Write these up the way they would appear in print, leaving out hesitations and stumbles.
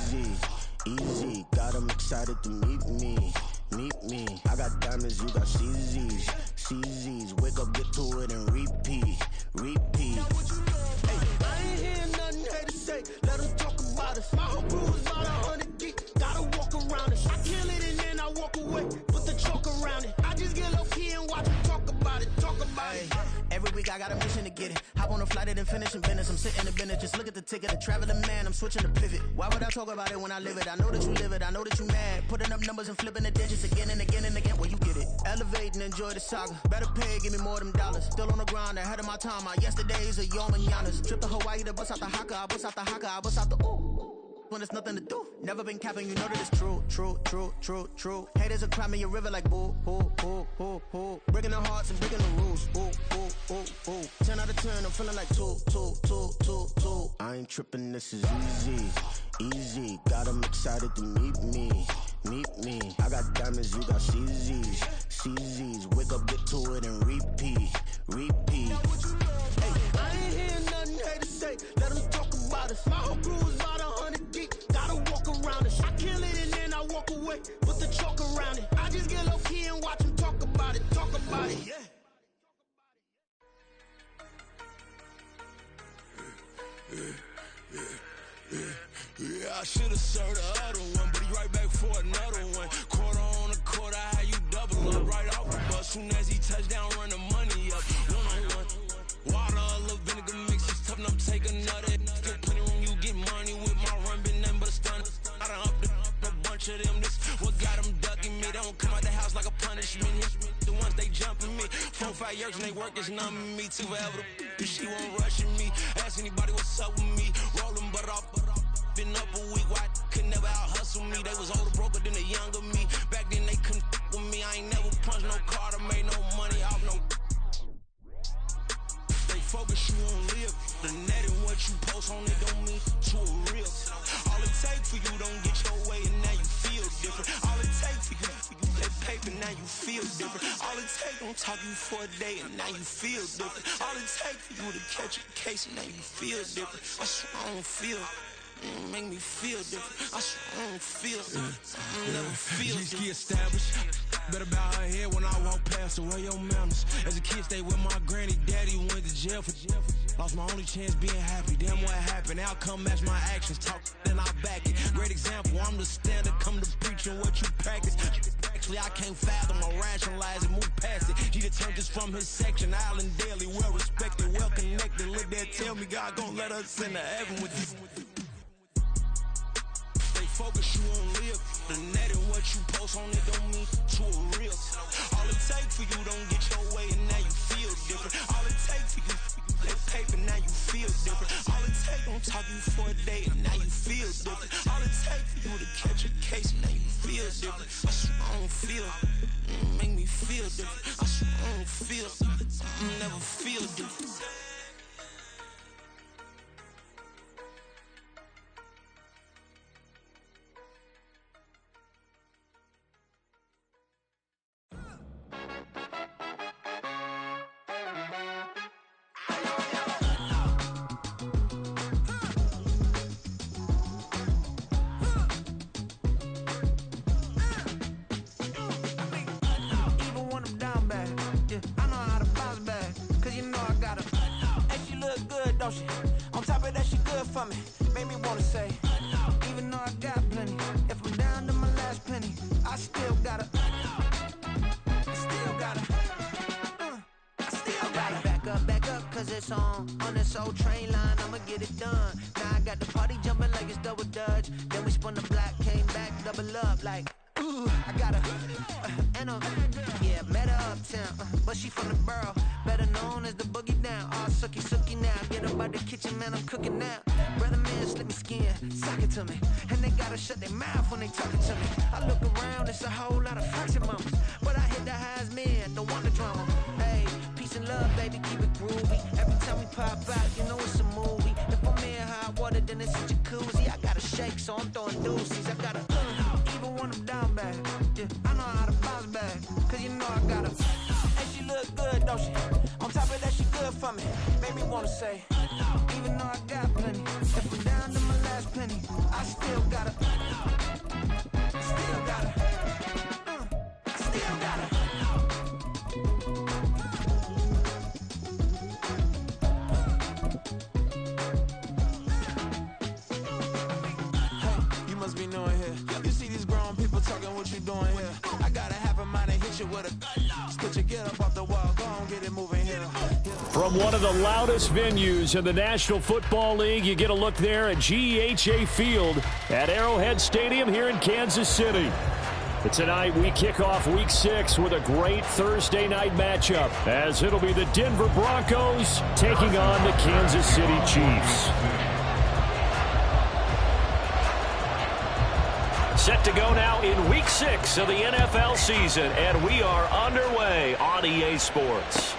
easy, easy. Got 'em excited to meet me. Meet me. I got diamonds, you got CZs. CZs. Wake up, get to it, and repeat. Repeat. Hey, I ain't hearing nothing haters say. Let them talk about us. My whole crew is about 100 deep. Gotta walk around it. I kill it and then I walk away. Put the chalk around it. I just get low key and watch them talk about it. Talk about it. Every week I got a mission to get it. Hop on a flight and finish in business. I'm sitting in the business. Just look at the ticket. A traveling man. I'm switching to pivot. Why would I talk about it when I live it? I know that you live it. I know that you mad. Putting up numbers and flipping the digits again and again and again. Well, you get it. Elevate and enjoy the saga. Better pay, give me more them dollars. Still on the grind, ahead of my time. My yesterdays are your mananas. Trip to Hawaii to bust out the haka. I bust out the haka. I bust out the ooh. When there's nothing to do. Never been capping, you know that it's true, true, true, true, true. Haters are climbing your river like boo, boo, boo, boo, boo. Breaking their hearts and breaking the rules. Ooh, ooh, ooh, ooh. 10 out of 10, I'm feeling like 2, 2, 2, 2, 2. I ain't tripping, this is easy, easy. Got 'em excited to meet me. Meet me. I got diamonds, you got CZs. CZs. Wake up, get to it, and repeat. Repeat. Hey, I ain't hearing nothing haters say. Let them talk about us. My whole crew is about 100 deep. Gotta walk around it. I kill it and then I walk away. Put the chalk around it. I just get low key and watch them talk about it. Talk about it. Yeah. Yeah, I should've served the other one, but he right back for another one. Quarter on a quarter, how you double up right off the bus. Soon as he touch down, run the money up. One-on-one. Water, a little vinegar mix, it's tough enough to take another. Still plenty room, you get money with my run, been nothing but a stun. I done up a bunch of them, this what got them ducking me. They don't come out the house like a punishment. The ones they jumping me. 4, 5 years and they work is numbing me. Too forever, she won't rushing me. Ask anybody what's up with me. Rolling butt off. Been up a week, why could never out hustle me? They was older, broker than the younger me. Back then they couldn't with me. I ain't never punched no card or made no money off no. They focus, you on live. The net and what you post on it don't mean to a real. All it take for you don't get your way and now you feel different. All it take for you that paper, now you feel different. All it take don't talk you for a day and now you feel different. All it take for you to catch a case and now you feel different. I swear I don't feel. Make me feel different. I swear I don't feel. I never feel different. G-ski established. Better bow her head when I walk past her. Where your manners? As a kid, stayed with my granny. Daddy went to jail for jail. Lost my only chance being happy. Damn, what happened? Outcome match my actions. Talk, then I back it. Great example. I'm the standard. Come to preaching what you practice. Actually, I can't fathom or rationalize it. Move past it. He turned this from his section. Island Daily, well respected, well connected. Look there, tell me God gon' let us into heaven with you. Focus, you on live. The net and what you post on it don't mean to a real. All it take for you don't get your way and now you feel different. All it take for you that paper, now you feel different. All it take don't talk you for a day and now you feel different. All it take for you to catch a case and now you feel different. I swear I don't feel. Make me feel different. I swear I don't feel. I never feel different. On top of that, she good for me. Made me wanna say, even though I got plenty, if I'm down to my last penny, I still gotta, I still gotta. Back up, cause it's on this old train line, I'ma get it done. Now I got the party jumping like it's double dutch. Then we spun the block, came back, double up like, ooh, I got a, and a, yeah, met her uptown, but she from the borough, better known as the boogie down. All sucky now, get up out the kitchen, man, I'm cooking now. Brother man, slip me skin, suck it to me, and they gotta shut their mouth when they talking to me. I look around, it's a whole lot of fraction mamas, but I hit the highs, man, don't want the drama. Hey, peace and love, baby, keep it groovy. Every time we pop out, you know it's a movie. If I'm in hot water, then it's a jacuzzi. I gotta shake, so I'm throwing deuces. I gotta, even when I'm down bad, yeah, I know how to bounce back, cause you know I gotta. And she look good, don't she? On top of that, she good for me. Made me wanna say, even though I got plenty, if I'm down to my last penny, I still gotta. From one of the loudest venues in the National Football League, you get a look there at GEHA Field at Arrowhead Stadium here in Kansas City. Tonight, we kick off Week 6 with a great Thursday night matchup, as it'll be the Denver Broncos taking on the Kansas City Chiefs. Set to go now in Week 6 of the NFL season, and we are underway on EA Sports.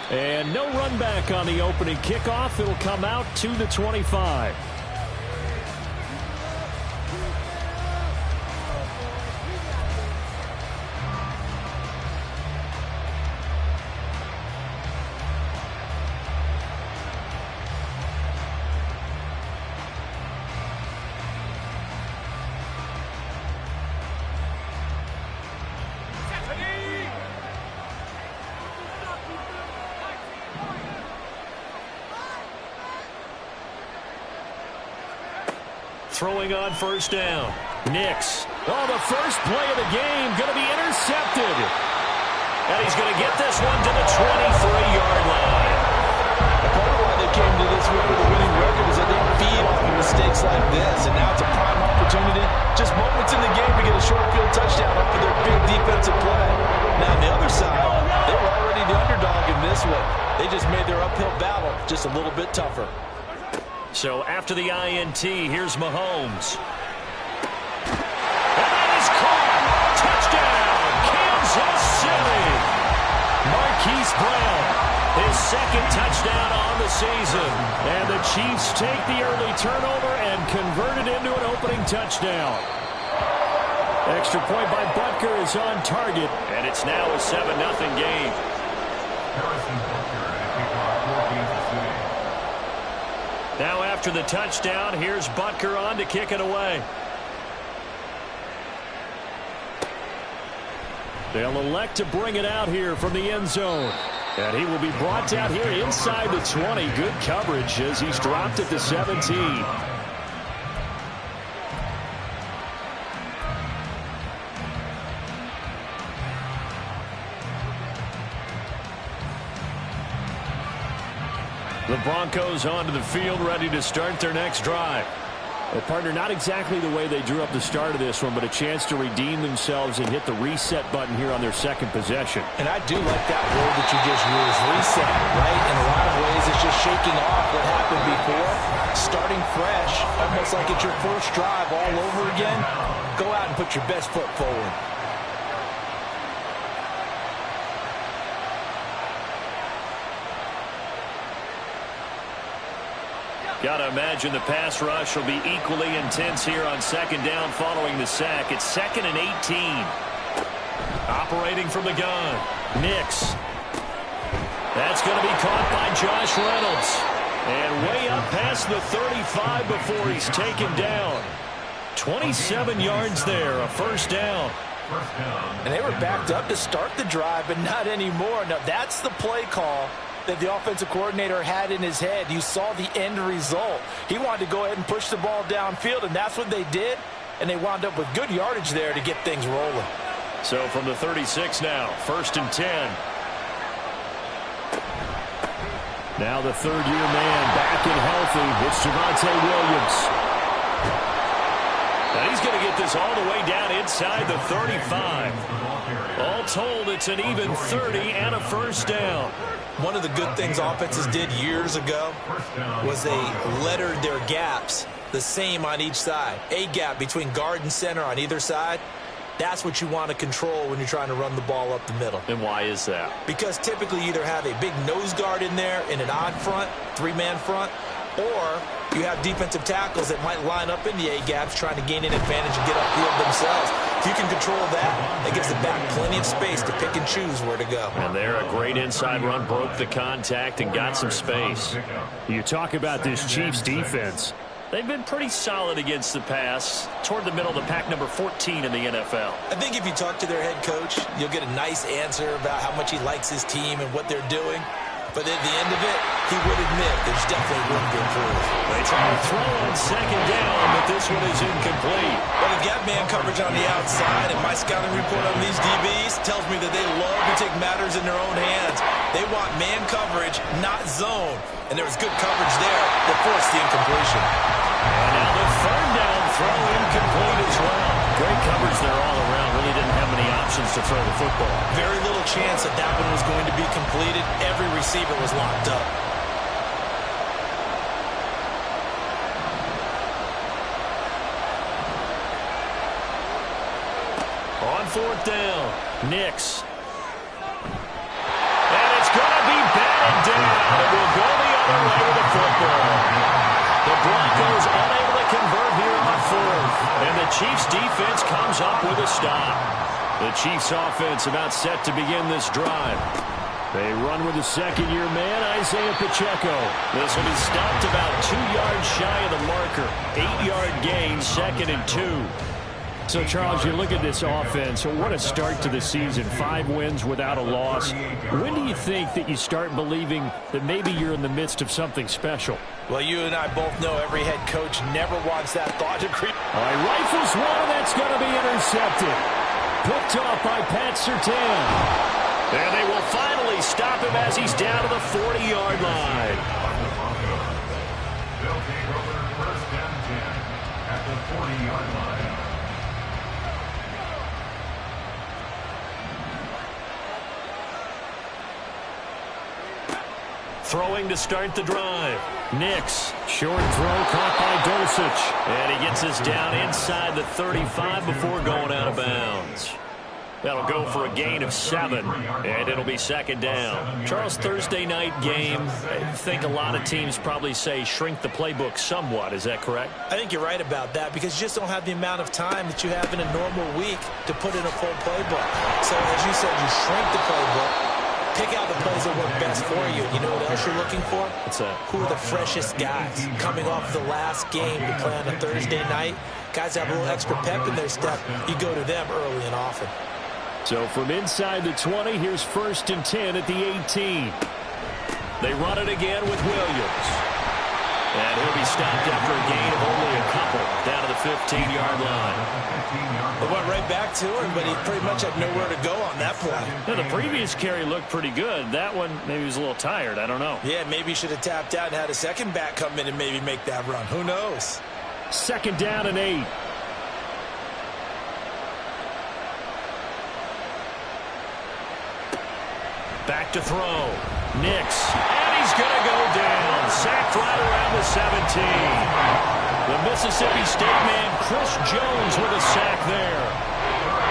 And no run back on the opening kickoff. It'll come out to the 25. Throwing on first down. Nix. Oh, the first play of the game going to be intercepted. And he's going to get this one to the 23-yard line. Part of why they came to this week with a winning record is that they feed off of mistakes like this. And now it's a prime opportunity. Just moments in the game to get a short field touchdown off of their big defensive play. Now on the other side, they were already the underdog in this one. They just made their uphill battle just a little bit tougher. So after the INT, here's Mahomes. And that is caught. Touchdown, Kansas City. Marquise Brown, his second touchdown on the season. And the Chiefs take the early turnover and convert it into an opening touchdown. Extra point by Butker is on target, and it's now a 7-0 game. Now after the touchdown, here's Butker on to kick it away. They'll elect to bring it out here from the end zone. And he will be brought out here inside the 20. Good coverage as he's dropped at the 17. The Broncos onto the field, ready to start their next drive. Well, partner, not exactly the way they drew up the start of this one, but a chance to redeem themselves and hit the reset button here on their second possession. And I do like that word that you just used, reset, right? In a lot of ways, it's just shaking off what happened before, starting fresh, almost like it's your first drive all over again. Go out and put your best foot forward. Got to imagine the pass rush will be equally intense here on second down following the sack. It's 2nd and 18. Operating from the gun. Nix. That's going to be caught by Josh Reynolds. And way up past the 35 before he's taken down. 27 yards there, a first down. And they were backed up to start the drive, but not anymore. Now, that's the play call that the offensive coordinator had in his head. You saw the end result. He wanted to go ahead and push the ball downfield, and that's what they did. And they wound up with good yardage there to get things rolling. So from the 36 now, 1st and 10. Now the third-year man back and healthy. It's Javonte Williams. And he's going to get this all the way down inside the 35. All told, it's an even 30 and a first down. One of the good things offenses did years ago was they lettered their gaps the same on each side. A gap between guard and center on either side. That's what you want to control when you're trying to run the ball up the middle. And why is that? Because typically you either have a big nose guard in there in an odd front, 3-man front, or you have defensive tackles that might line up in the A-gaps trying to gain an advantage and get upfield themselves. If you can control that, that gives the back plenty of space to pick and choose where to go. And there, a great inside run, broke the contact and got some space. You talk about this Chiefs defense. They've been pretty solid against the pass, toward the middle of the pack, number 14 in the NFL. I think if you talk to their head coach, you'll get a nice answer about how much he likes his team and what they're doing. But at the end of it, he would admit there's definitely room to improve. They try to throw on second down. but this one is incomplete. Well, they've got man coverage on the outside, and my scouting report on these DBs tells me that they love to take matters in their own hands. They want man coverage, not zone. And there was good coverage there that forced the incompletion. And now the third down throw incomplete as well. Great coverage there all around. Really didn't have many options to throw the football. Very little chance that that one was going to be completed. Every receiver was locked up. On fourth down, Nix. And it's going to be batted down. It will go the other way with the football. The Broncos unable to convert here on fourth. And the Chiefs defense comes up with a stop. The Chiefs offense about set to begin this drive. They run with the second-year man, Isaiah Pacheco. This will be stopped about 2 yards shy of the marker. 8-yard gain, 2nd and 2. So, Charles, you look at this offense, what a start to the season. 5 wins without a loss. When do you think that you start believing that maybe you're in the midst of something special? Well, you and I both know every head coach never wants that thought to creep. All right, rifles one, that's going to be intercepted. Picked off by Pat Surtain. And they will finally stop him as he's down to the 40-yard line. They'll take over first and 10 at the 40-yard line. Throwing to start the drive. Nix. Short throw caught by Dulcich. And he gets us down inside the 35 before going out of bounds. That'll go for a gain of 7, and it'll be 2nd down. Charles, Thursday night game, I think a lot of teams probably say shrink the playbook somewhat. Is that correct? I think you're right about that because you just don't have the amount of time that you have in a normal week to put in a full playbook. So, as you said, you shrink the playbook. Pick out the plays that work best for you. You know what else you're looking for? What's that? Who are the freshest guys coming off the last game to play on a Thursday night? Guys have a little extra pep in their step. You go to them early and often. So from inside the 20, here's 1st and 10 at the 18. They run it again with Williams. And he'll be stopped after a gain of only a couple down to the 15-yard line. They went right back to him, but he pretty much had nowhere to go on that play. Now, the previous carry looked pretty good. That one, maybe he was a little tired. I don't know. Yeah, maybe he should have tapped out and had a second back come in and maybe make that run. Who knows? 2nd down and 8. Back to throw. Nix. And he's going to go down. Sacked right around the 17. The Mississippi State man, Chris Jones, with a sack there.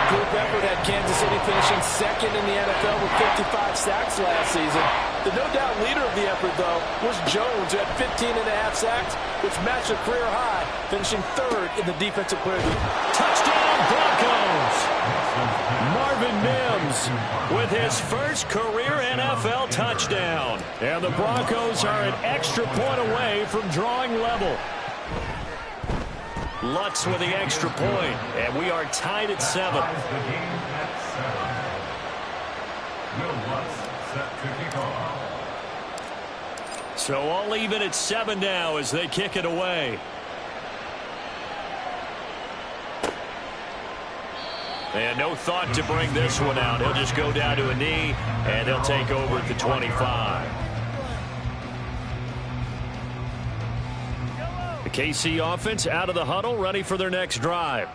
Group effort had Kansas City finishing 2nd in the NFL with 55 sacks last season. The no-doubt leader of the effort, though, was Jones, who had 15.5 sacks, which matched a career high, finishing 3rd in the defensive player of the year. Touchdown, Broncos! Marvin Mims with his first career NFL touchdown. And the Broncos are an extra point away from drawing level. Lutz with the extra point, and we are tied at 7. So all even at 7 now as they kick it away. And no thought to bring this one out. He'll just go down to a knee, and he'll take over at the 25. The KC offense out of the huddle, ready for their next drive.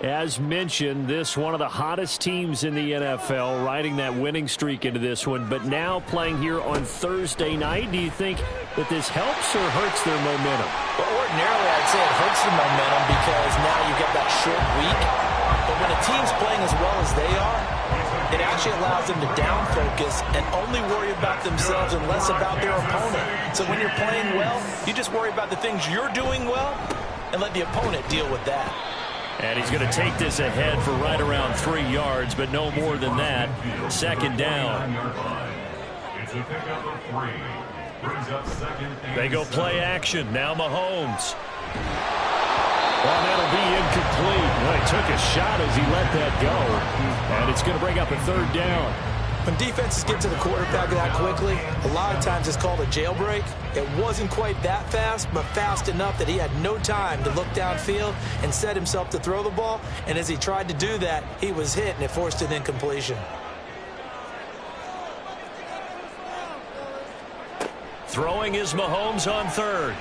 As mentioned, this one of the hottest teams in the NFL, riding that winning streak into this one, but now playing here on Thursday night. Do you think that this helps or hurts their momentum? Well, ordinarily, I'd say it hurts the momentum because now you get that short week. But when a team's playing as well as they are, it actually allows them to down focus and only worry about themselves and less about their opponent. So when you're playing well, you just worry about the things you're doing well and let the opponent deal with that. And he's going to take this ahead for right around 3 yards, but no more than that. 2nd down. They go play action. Now Mahomes. Well, that'll be incomplete. Well, he took a shot as he let that go. And it's going to bring up a 3rd down. When defenses get to the quarterback that quickly, a lot of times it's called a jailbreak. It wasn't quite that fast, but fast enough that he had no time to look downfield and set himself to throw the ball. And as he tried to do that, he was hit, and it forced an incompletion. Throwing is Mahomes on third.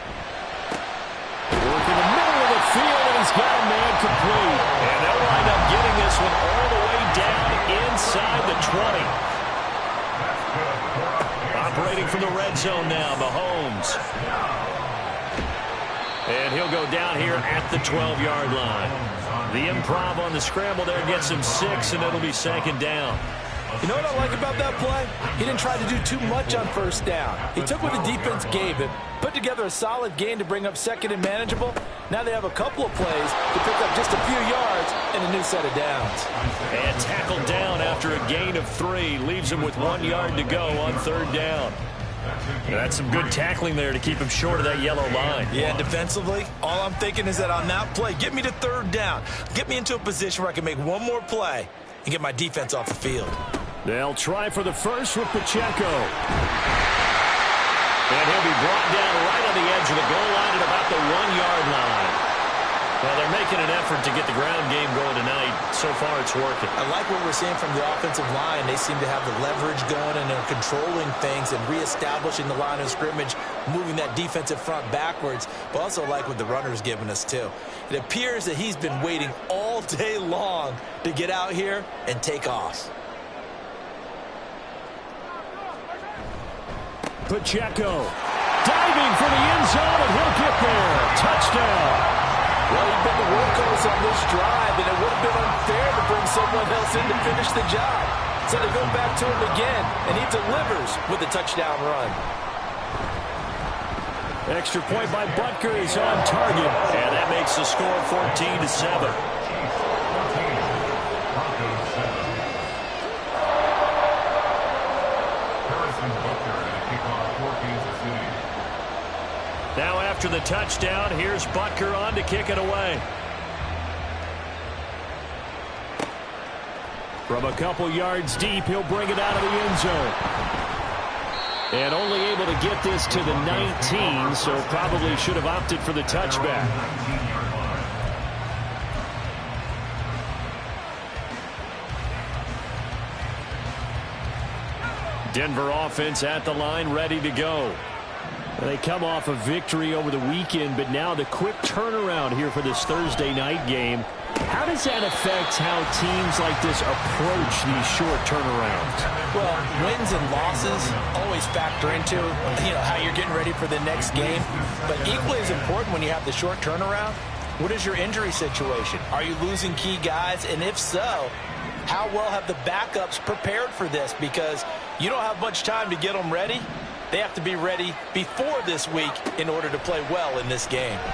Work in the middle of the field, and he's got a man complete. And they'll wind up getting this one all the way down inside the 20. Operating from the red zone now, Mahomes. And he'll go down here at the 12-yard line. The improv on the scramble there gets him 6, and it'll be second down. You know what I like about that play? He didn't try to do too much on first down. He took what the defense gave him, put together a solid gain to bring up second and manageable. Now they have a couple of plays to pick up just a few yards and a new set of downs. And tackled down after a gain of 3. Leaves him with 1 yard to go on third down. And that's some good tackling there to keep him short of that yellow line. Yeah, defensively, all I'm thinking is that on that play, get me to third down. Get me into a position where I can make one more play and get my defense off the field. They'll try for the first with Pacheco. And he'll be brought down right on the edge of the goal line at about the 1-yard line. Well, they're making an effort to get the ground game going tonight. So far, it's working. I like what we're seeing from the offensive line. They seem to have the leverage going, and they're controlling things and reestablishing the line of scrimmage, moving that defensive front backwards. But also like what the runner's giving us, too. It appears that he's been waiting all day long to get out here and take off. Pacheco diving for the end zone, and he'll get there. Touchdown. Well, he's been the workhorse on this drive, and it would have been unfair to bring someone else in to finish the job. So they go back to him again, and he delivers with a touchdown run. Extra point by Butker is on target, and that makes the score 14-7. Now after the touchdown, here's Butker on to kick it away. From a couple yards deep, he'll bring it out of the end zone. And only able to get this to the 19, so probably should have opted for the touchback. Denver offense at the line, ready to go. They come off a victory over the weekend, but now the quick turnaround here for this Thursday night game. How does that affect how teams like this approach these short turnarounds? Well, wins and losses always factor into, how you're getting ready for the next game. But equally as important when you have the short turnaround, what is your injury situation? Are you losing key guys? And if so, how well have the backups prepared for this? Because you don't have much time to get them ready. They have to be ready before this week in order to play well in this game. Yeah,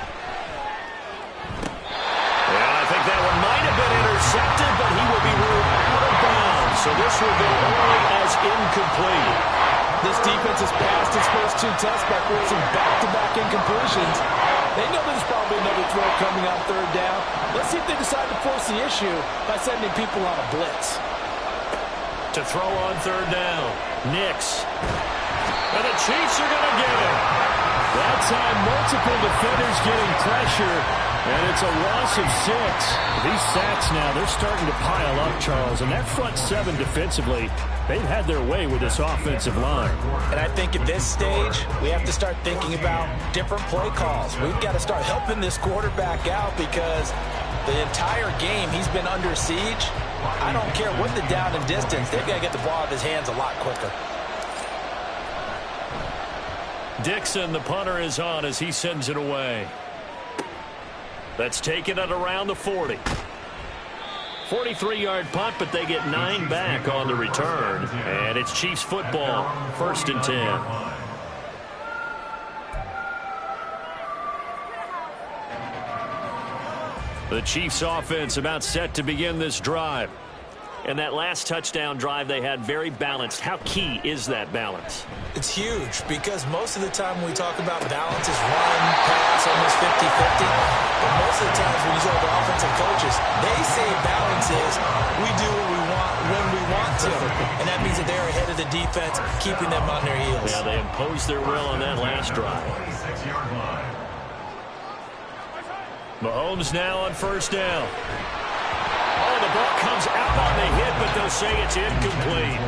I think that one might have been intercepted, but he will be ruled out of bounds. So this will go only as incomplete. This defense has passed its first 2 tests by forcing back-to-back incompletions. They know there's probably another throw coming on third down. Let's see if they decide to force the issue by sending people on a blitz. To throw on third down, Nix. And the Chiefs are going to get it. That time, multiple defenders getting pressure, and it's a loss of 6. These sacks now, they're starting to pile up, Charles, and that front 7 defensively, they've had their way with this offensive line. And I think at this stage, we have to start thinking about different play calls. We've got to start helping this quarterback out because the entire game he's been under siege. I don't care what the down and distance, they've got to get the ball out of his hands a lot quicker. Dixon, the punter, is on as he sends it away. That's taken at around the 40. 43-yard punt, but they get 9 back on the return. And it's Chiefs football, 1st and 10. The Chiefs offense about set to begin this drive. And that last touchdown drive they had very balanced. How key is that balance? It's huge because most of the time when we talk about balance is run, pass, almost 50-50. But most of the times when you talk to offensive coaches, they say balance is we do what we want when we want to. And that means that they're ahead of the defense, keeping them on their heels. Yeah, they imposed their will on that last drive. 26-yard line. Mahomes now on first down. Oh, the ball comes out on the hit, but they'll say it's incomplete.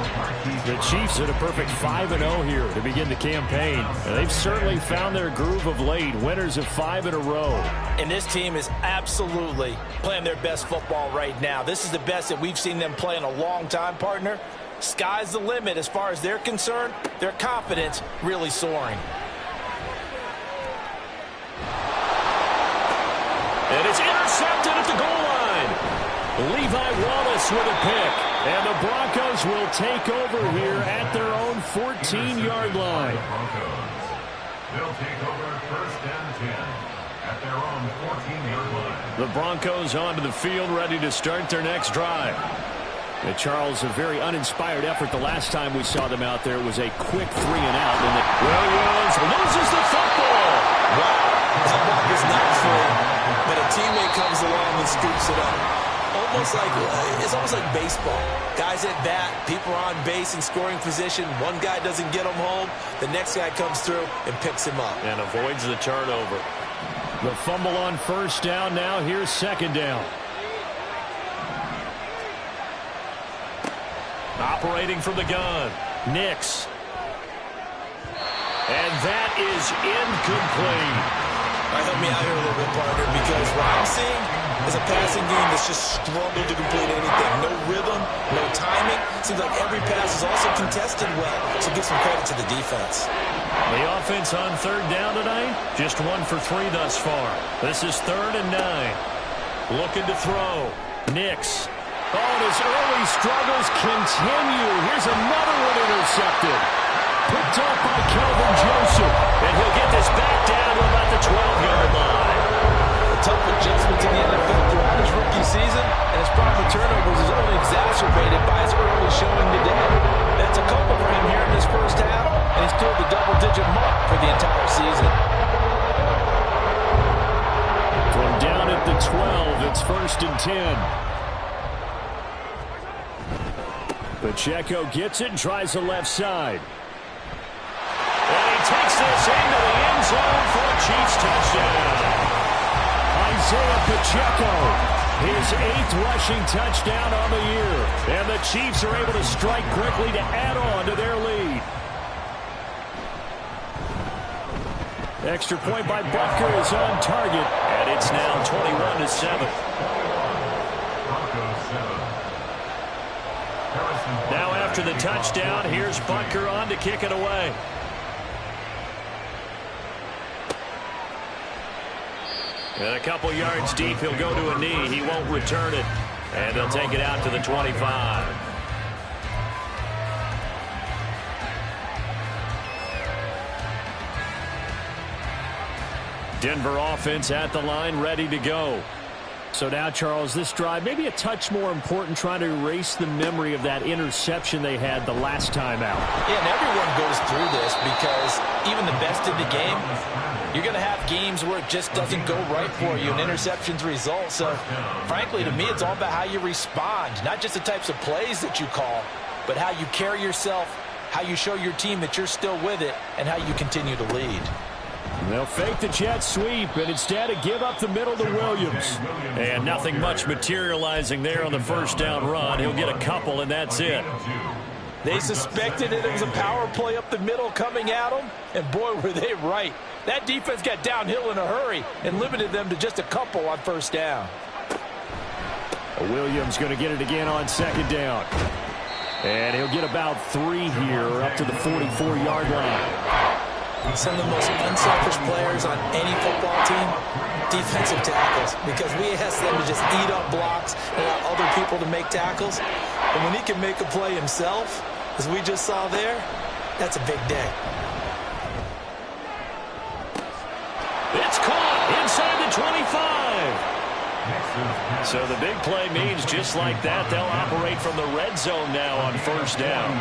The Chiefs at a perfect 5-0 here to begin the campaign. And they've certainly found their groove of late, winners of 5 in a row. And this team is absolutely playing their best football right now. This is the best that we've seen them play in a long time, partner. Sky's the limit as far as they're concerned. Their confidence really soaring. And it's intercepted at the goal line. Levi Wallace with a pick. And the Broncos will take over here at their own 14-yard line. They'll take over first and 10 at their own 14-yard line. The Broncos onto the field, ready to start their next drive. And Charles, a very uninspired effort the last time we saw them out there. It was a quick 3-and-out. And Williams loses the football. Wow, that block is not free, but a teammate comes along and scoops it up. It's almost like baseball. Guys at bat, people are on base in scoring position. One guy doesn't get him home. The next guy comes through and picks him up. And avoids the turnover. The fumble on first down. Now here's second down. Operating from the gun, Nix. And that is incomplete. All right, help me out here a little bit, partner, because what I'm seeing is a passing game that's just struggled to complete anything. No rhythm, no timing. Seems like every pass is also contested well, so give some credit to the defense. The offense on third down tonight, just 1 for 3 thus far. This is 3rd and 9. Looking to throw, Nix. Oh, and his early struggles continue. Here's another one intercepted. Picked up by Kelvin Joseph. And he'll get this back down to about the 12-yard line. A tough adjustment to the NFL throughout his rookie season, and his problem with turnovers is only exacerbated by his early showing today. That's a couple for him here in this first half, and he's still the double-digit mark for the entire season. From down at the 12, it's 1st and 10. Pacheco gets it and tries the left side. And he takes this into the end zone for a Chiefs touchdown. Isaiah Pacheco, his 8th rushing touchdown on the year. And the Chiefs are able to strike quickly to add on to their lead. Extra point by Butker is on target. And it's now 21-7. Now after the touchdown, here's Butker on to kick it away. And a couple yards deep, he'll go to a knee. He won't return it. And they'll take it out to the 25. Denver offense at the line, ready to go. So now, Charles, this drive maybe a touch more important, trying to erase the memory of that interception they had the last time out. Yeah, and everyone goes through this because even the best in the game, you're going to have games where it just doesn't go right for you and interceptions result. So, frankly, to me, it's all about how you respond, not just the types of plays that you call, but how you carry yourself, how you show your team that you're still with it, and how you continue to lead. They'll fake the jet sweep, and instead of give up the middle to Williams. And nothing much materializing there on the first down run. He'll get a couple, and that's it. They suspected it was a power play up the middle coming at them, and boy, were they right. That defense got downhill in a hurry and limited them to just a couple on first down. Williams going to get it again on second down. And he'll get about 3 here, up to the 44-yard line. Some of the most unselfish players on any football team, defensive tackles, because we ask them to just eat up blocks and allow other people to make tackles. And when he can make a play himself, as we just saw there, that's a big day. It's caught inside the 25. So the big play means just like that, they'll operate from the red zone now on first down.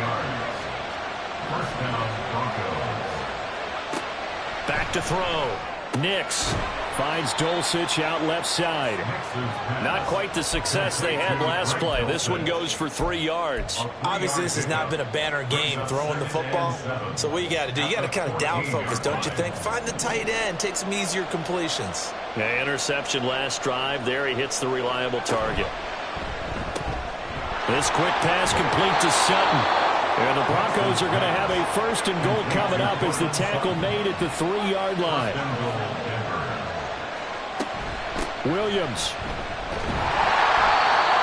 First down, Broncos. Back to throw. Nix Finds Dulcich out left side. Not quite the success they had last play. This one goes for 3 yards. Obviously, this has not been a banner game throwing the football. So what you got to do, you got to kind of down focus, don't you think? Find the tight end, take some easier completions. Yeah, interception last drive. There he hits the reliable target. This quick pass complete to Sutton. And the Broncos are going to have a 1st and goal coming up as the tackle made at the 3-yard line. Williams.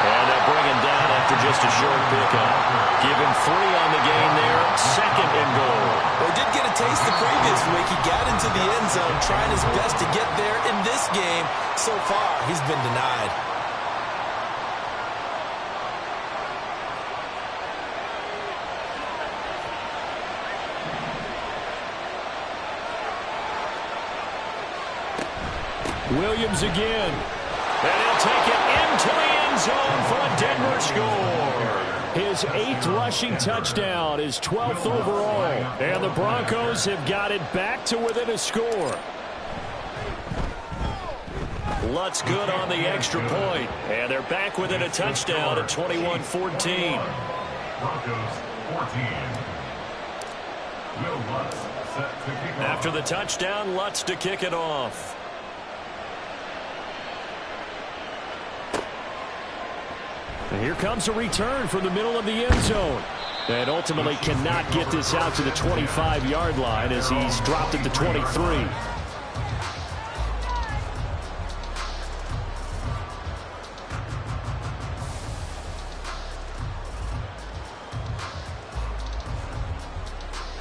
And they'll bring him down after just a short pickup. Give him 3 on the gain there. 2nd and goal. Well, he did get a taste the previous week. He got into the end zone, trying his best to get there. In this game, so far, he's been denied. Williams again. And he'll take it into the end zone for a Denver score. His 8th rushing touchdown, his 12th overall. And the Broncos have got it back to within a score. Lutz good on the extra point. And they're back within a touchdown at 21-14. Broncos 14. Will Lutz set to kick off. After the touchdown, Lutz to kick it off. And here comes a return from the middle of the end zone. And ultimately cannot get this out to the 25-yard line as he's dropped at the 23.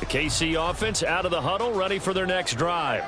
The KC offense out of the huddle, ready for their next drive.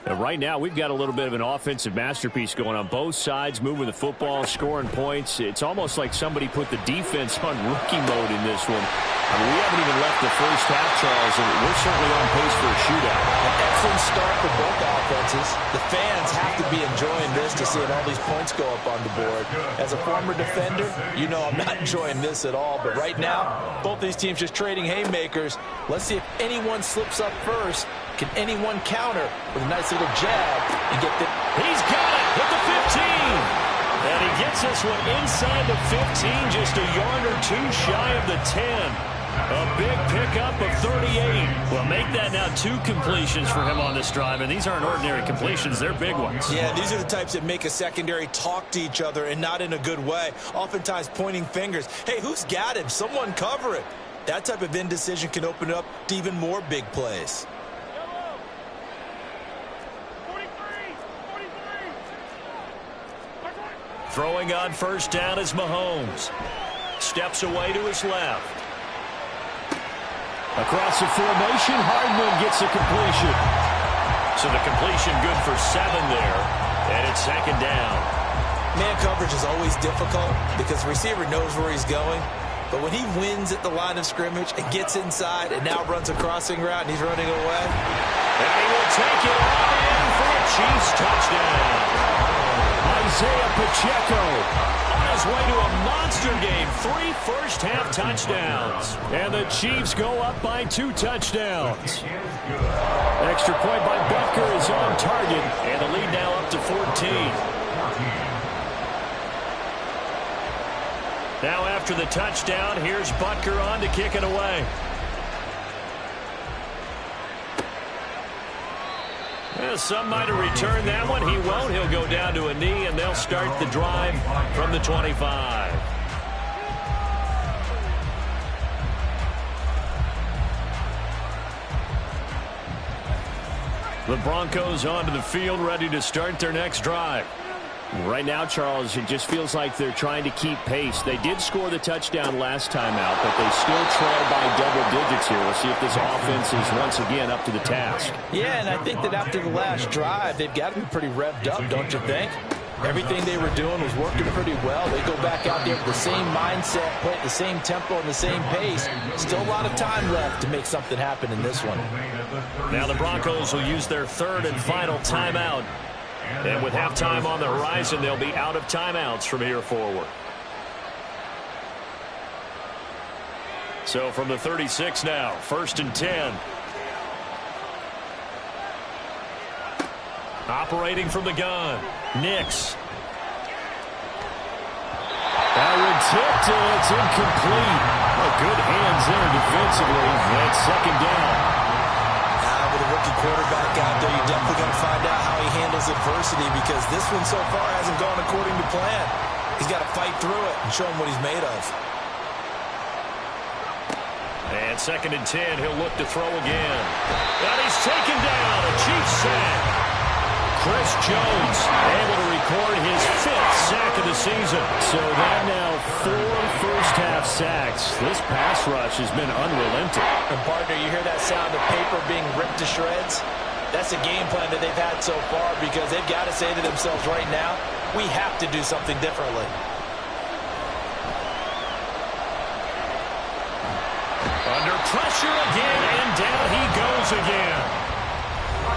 And right now, we've got a little bit of an offensive masterpiece going on both sides, moving the football, scoring points. It's almost like somebody put the defense on rookie mode in this one. I mean, we haven't even left the first half, Charles, and we're certainly on pace for a shootout. An excellent start for both offenses. The fans have to be enjoying this to seeing all these points go up on the board. As a former defender, you know I'm not enjoying this at all. But right now, both these teams just trading haymakers. Let's see if anyone slips up first. Can anyone counter with a nice little jab and get the... He's got it with the 15. And he gets this one inside the 15, just a yard or 2 shy of the 10. A big pickup of 38. Well, make that now 2 completions for him on this drive, and these aren't ordinary completions. They're big ones. Yeah, these are the types that make a secondary talk to each other and not in a good way. Oftentimes pointing fingers. Hey, who's got him? Someone cover it. That type of indecision can open it up to even more big plays. Throwing on first down is Mahomes. Steps away to his left. Across the formation, Hardman gets a completion. So the completion good for 7 there. And it's 2nd down. Man coverage is always difficult because the receiver knows where he's going. But when he wins at the line of scrimmage and gets inside and now runs a crossing route and he's running away. And he will take it all in for a Chiefs touchdown. Isaiah Pacheco on his way to a monster game. 3 first-half touchdowns. And the Chiefs go up by 2 touchdowns. Extra point by Butker is on target. And the lead now up to 14. Now after the touchdown, here's Butker on to kick it away. Well, some might have returned that one. He won't. He'll go down to a knee, and they'll start the drive from the 25. The Broncos onto the field, ready to start their next drive. Right now, Charles, it just feels like they're trying to keep pace. They did score the touchdown last time out, but they still trail by double digits here. We'll see if this offense is once again up to the task. Yeah, and I think that after the last drive, they've got to be pretty revved up, don't you think? Everything they were doing was working pretty well. They go back out there with the same mindset, play at the same tempo and the same pace. Still a lot of time left to make something happen in this one. Now the Broncos will use their 3rd and final timeout. And with halftime on the horizon, they'll be out of timeouts from here forward. So from the 36 now, 1st and 10. Operating from the gun, Nix. That one tipped, and it's incomplete. Good hands there defensively. That's second down. Now with a rookie quarterback out there, you're definitely going to find out how he handles adversity, because this one so far hasn't gone according to plan. He's got to fight through it and show him what he's made of. And 2nd and 10, he'll look to throw again. And he's taken down, a Chiefs sack. Chris Jones able to record his 5th sack of the season. So that now 4 first-half sacks. This pass rush has been unrelenting. And partner, you hear that sound of paper being ripped to shreds? That's a game plan that they've had so far, because they've got to say to themselves right now, we have to do something differently. Under pressure again, and down he goes again.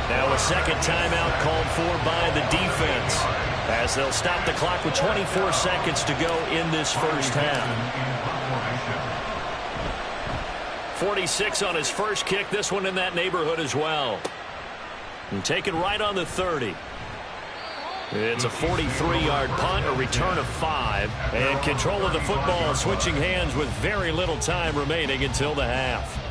Now a second timeout called for by the defense, as they'll stop the clock with 24 seconds to go in this first half. 46 on his first kick, this one in that neighborhood as well. And taken right on the 30. It's a 43-yard punt, a return of 5, and control of the football switching hands with very little time remaining until the half.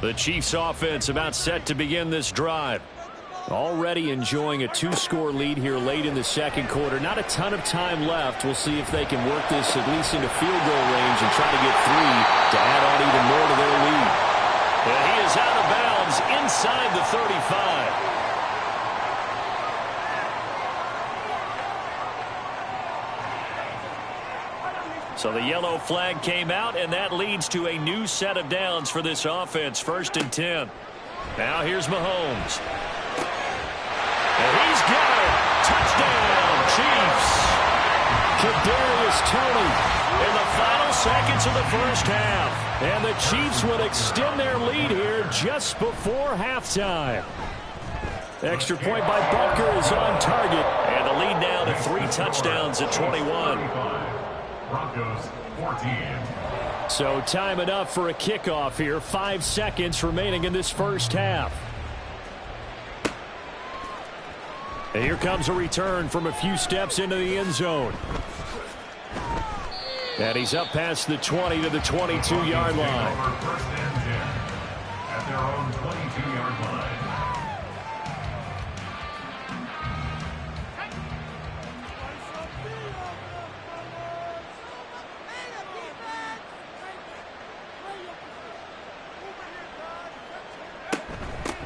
The Chiefs offense about set to begin this drive. Already enjoying a 2-score lead here late in the second quarter. Not a ton of time left. We'll see if they can work this at least into field goal range and try to get 3 to add on even more to their lead. And he is out of bounds inside the 35. So the yellow flag came out, and that leads to a new set of downs for this offense. 1st and 10. Now here's Mahomes. And he's got it. Touchdown, Chiefs. Kadarius Toney in the final seconds of the first half. And the Chiefs would extend their lead here just before halftime. Extra point by Butker is on target. And the lead now to 3 touchdowns at 21. Broncos 14. So time enough for a kickoff here. 5 seconds remaining in this first half. And here comes a return from a few steps into the end zone. And he's up past the 20 to the 22-yard line. 1st and 10 at their own 22-yard line.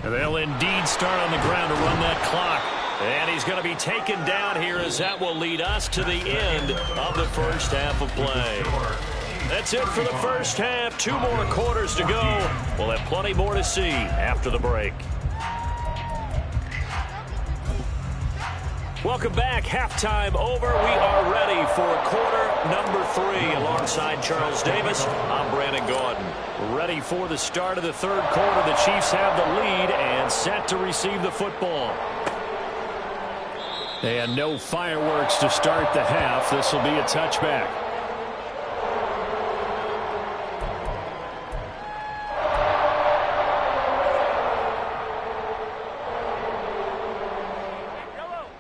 They'll indeed start on the ground to run that clock. And he's going to be taken down here, as that will lead us to the end of the first half of play. That's it for the first half. 2 more quarters to go. We'll have plenty more to see after the break. Welcome back. Halftime over. We are ready for quarter number 3. Alongside Charles Davis, I'm Brandon Gordon. Ready for the start of the third quarter. The Chiefs have the lead and set to receive the football. And no fireworks to start the half. This will be a touchback.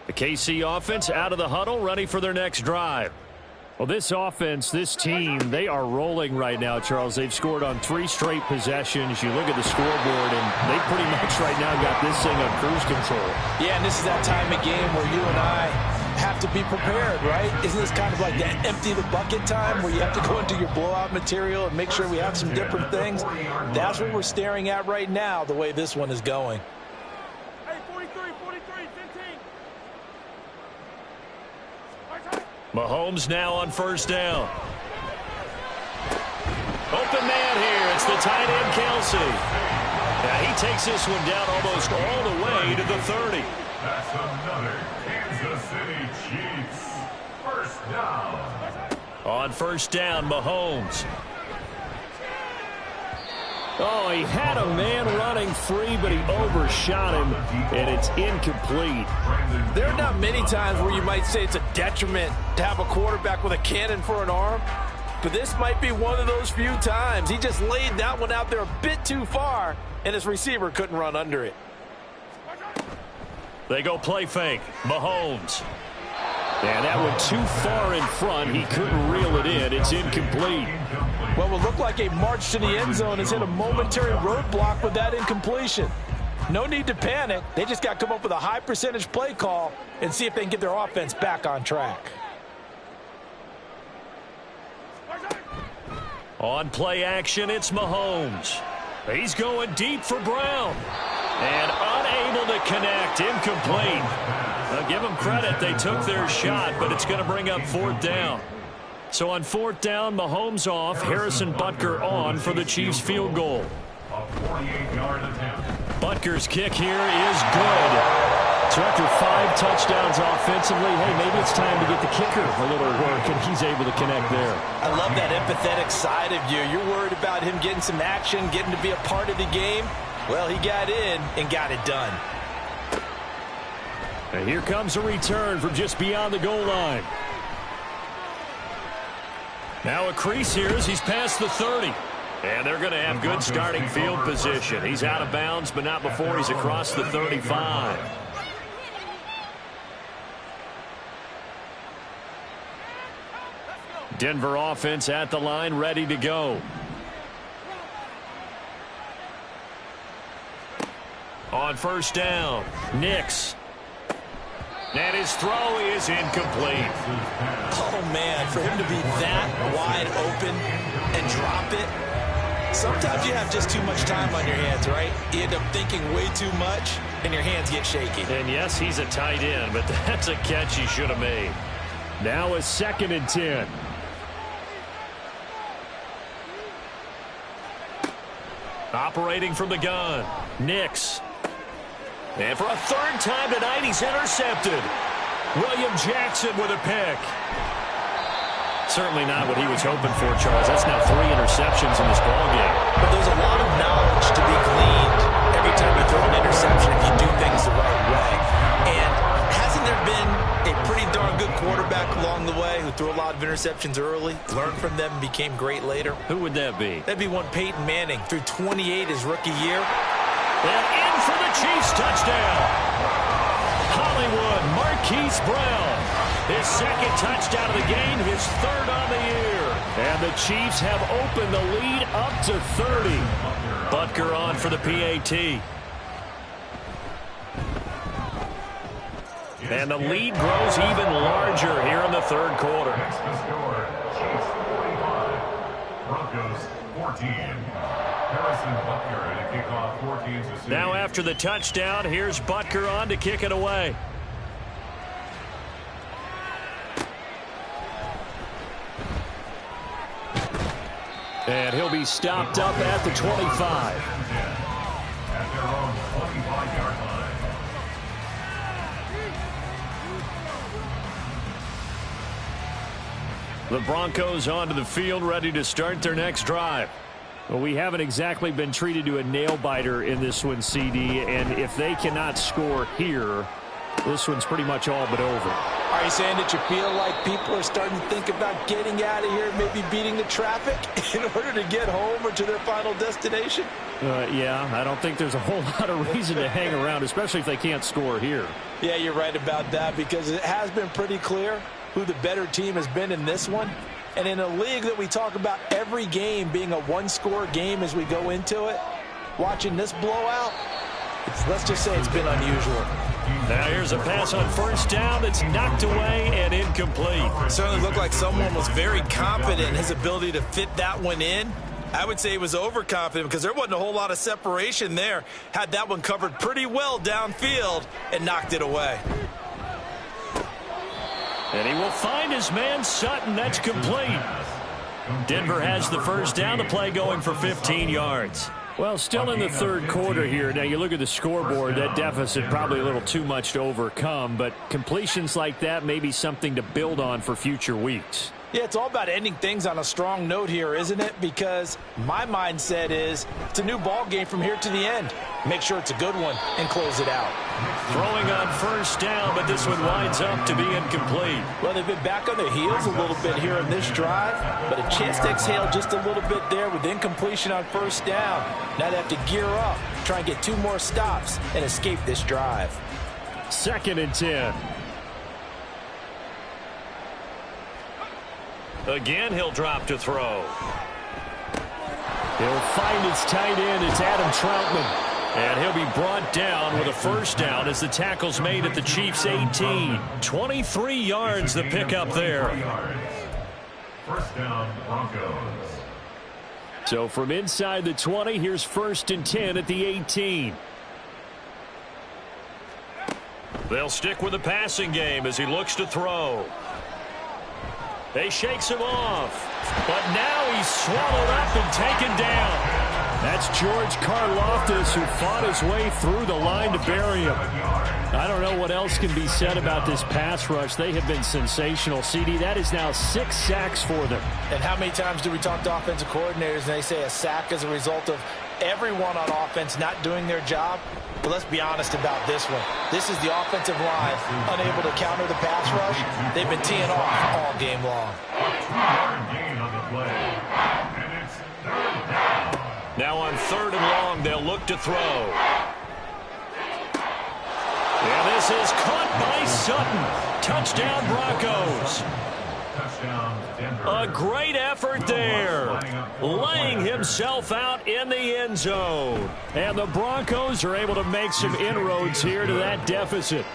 The KC offense out of the huddle, ready for their next drive. Well, this offense, this team, they are rolling right now, Charles. They've scored on 3 straight possessions. You look at the scoreboard, and they pretty much right now got this thing on cruise control. Yeah, and this is that time of game where you and I have to be prepared, right? Isn't this kind of like that empty the bucket time where you have to go into your blowout material and make sure we have some different things? That's what we're staring at right now, the way this one is going. Hey, 43, 15. Mahomes now on first down. Open man here. It's the tight end, Kelsey. Now he takes this one down almost all the way to the 30. That's another Kansas City Chiefs. First down. On first down, Mahomes. Oh, he had a man running free, but he overshot him, and it's incomplete. There are not many times where you might say it's a detriment to have a quarterback with a cannon for an arm, but this might be one of those few times. He just laid that one out there a bit too far, and his receiver couldn't run under it. They go play fake. Mahomes. And that one too far in front. He couldn't reel it in. It's incomplete. What will look like a march to the end zone has hit a momentary roadblock with that incompletion. No need to panic. They just got to come up with a high percentage play call and see if they can get their offense back on track. On play action, it's Mahomes. He's going deep for Brown. And unable to connect. Incomplete. Now give them credit. They took their shot, but it's going to bring up 4th down. So on 4th down, Mahomes off. Harrison Butker on for the Chiefs field goal. A 48-yard attempt. Butker's kick here is good. So after 5 touchdowns offensively, hey, maybe it's time to get the kicker a little work, and he's able to connect there. I love that empathetic side of you. You're worried about him getting some action, getting to be a part of the game. Well, he got in and got it done. And here comes a return from just beyond the goal line. Now a crease here as he's past the 30. And they're going to have good starting field position. He's out of bounds, but not before he's across the 35. Denver offense at the line, ready to go. On 1st down, Nix. And his throw is incomplete. Oh, man, for him to be that wide open and drop it. Sometimes you have just too much time on your hands, right? You end up thinking way too much, and your hands get shaky. And yes, he's a tight end, but that's a catch he should have made. Now a 2nd and 10. Operating from the gun, Nix. And for a 3rd time tonight, he's intercepted. William Jackson with a pick. Certainly not what he was hoping for, Charles. That's now 3 interceptions in this ballgame. But there's a lot of knowledge to be gleaned every time you throw an interception if you do things the right way. And hasn't there been a pretty darn good quarterback along the way who threw a lot of interceptions early, learned from them, and became great later? Who would that be? That'd be one Peyton Manning, threw 28 his rookie year. And in for the Chiefs touchdown. Hollywood Marquise Brown. His 2nd touchdown of the game, his 3rd on the year. And the Chiefs have opened the lead up to 30. Butker on for the PAT. And the lead grows even larger here in the 3rd quarter. Next to score, Chiefs 45, Broncos 14. Harrison Butker at a kickoff 14 to 6. Now after the touchdown, here's Butker on to kick it away. And he'll be stopped up at the 25. At their own 25-yard line. The Broncos onto the field, ready to start their next drive. Well, we haven't exactly been treated to a nail-biter in this one, CD, and if they cannot score here, this one's pretty much all but over. Are you saying that you feel like people are starting to think about getting out of here, maybe beating the traffic in order to get home or to their final destination? Yeah, I don't think there's a whole lot of reason to hang around, especially if they can't score here. Yeah, you're right about that, because it has been pretty clear who the better team has been in this one. And in a league that we talk about every game being a one-score game as we go into it, watching this blowout, let's just say it's been unusual. Now here's a pass on 1st down that's knocked away and incomplete. It certainly looked like someone was very confident in his ability to fit that one in. I would say he was overconfident because there wasn't a whole lot of separation there. Had that one covered pretty well downfield and knocked it away. And he will find his man Sutton. That's complete. Denver has the 1st down. The play going for 15 yards. Well, still in the 3rd quarter here. Now, you look at the scoreboard, that deficit probably a little too much to overcome, but completions like that may be something to build on for future weeks. Yeah, it's all about ending things on a strong note here, isn't it? Because my mindset is it's a new ball game from here to the end. Make sure it's a good one and close it out. Throwing on first down, but this one winds up to be incomplete. Well, they've been back on their heels a little bit here in this drive, but a chance to exhale just a little bit there with incompletion on first down. Now they have to gear up, try and get 2 more stops and escape this drive. 2nd and 10. Again, he'll drop to throw. He'll find his tight end. It's Adam Troutman. And he'll be brought down with a first down as the tackle's made at the Chiefs' 18. 23 yards the pickup there. First down, Broncos. So from inside the 20, here's 1st and 10 at the 18. They'll stick with the passing game as he looks to throw. They shakes him off, but now he's swallowed up and taken down. That's George Karlaftis, who fought his way through the line to bury him. I don't know what else can be said about this pass rush. They have been sensational. CD, that is now 6 sacks for them. And how many times do we talk to offensive coordinators and they say a sack is a result of everyone on offense not doing their job? But let's be honest about this one. This is the offensive line unable to counter the pass rush. They've been teeing off all game long. A 2-yard gain on the play. And it's 3rd down. Now on 3rd and long, they'll look to throw. And this is caught by Sutton. Touchdown, Broncos. Touchdown, Denver. A great effort there, laying himself out in the end zone. And the Broncos are able to make some inroads here to that deficit.